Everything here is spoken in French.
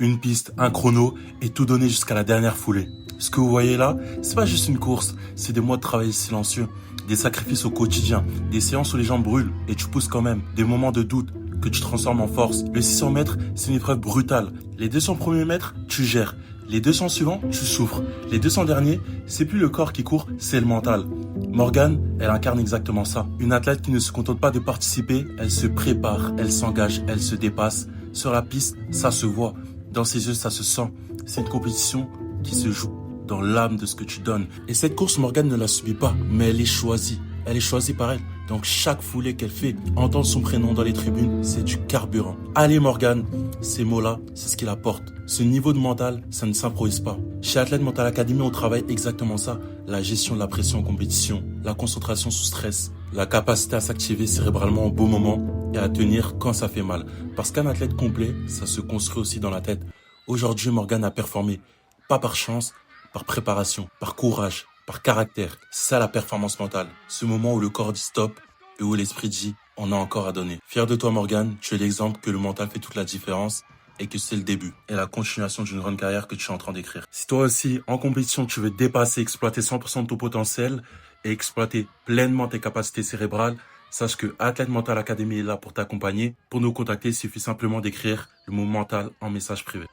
une piste, un chrono et tout donner jusqu'à la dernière foulée. Ce que vous voyez là, c'est pas juste une course, c'est des mois de travail silencieux, des sacrifices au quotidien, des séances où les jambes brûlent et tu pousses quand même, des moments de doute que tu transformes en force. Le 600 mètres, c'est une épreuve brutale. Les 200 premiers mètres, tu gères. Les 200 suivants, tu souffres. Les 200 derniers, c'est plus le corps qui court, c'est le mental. Morgane, elle incarne exactement ça. Une athlète qui ne se contente pas de participer, elle se prépare, elle s'engage, elle se dépasse. Sur la piste, ça se voit. Dans ses yeux, ça se sent. C'est une compétition qui se joue dans l'âme de ce que tu donnes. Et cette course, Morgane ne la subit pas, mais elle est choisie. Elle est choisie par elle. Donc chaque foulée qu'elle fait, entendre son prénom dans les tribunes, c'est du carburant. Allez Morgane, ces mots-là, c'est ce qu'il apporte. Ce niveau de mental, ça ne s'improvise pas. Chez Athlète Mental Academy, on travaille exactement ça. La gestion de la pression en compétition, la concentration sous stress, la capacité à s'activer cérébralement au bon moment et à tenir quand ça fait mal. Parce qu'un athlète complet, ça se construit aussi dans la tête. Aujourd'hui, Morgane a performé, pas par chance, par préparation, par courage, par caractère. C'est ça la performance mentale. Ce moment où le corps dit stop et où l'esprit dit on a encore à donner. Fier de toi Morgane, tu es l'exemple que le mental fait toute la différence et que c'est le début et la continuation d'une grande carrière que tu es en train d'écrire. Si toi aussi, en compétition, tu veux dépasser, exploiter 100% de ton potentiel et exploiter pleinement tes capacités cérébrales, sache que Athlète Mental Academy est là pour t'accompagner. Pour nous contacter, il suffit simplement d'écrire le mot mental en message privé.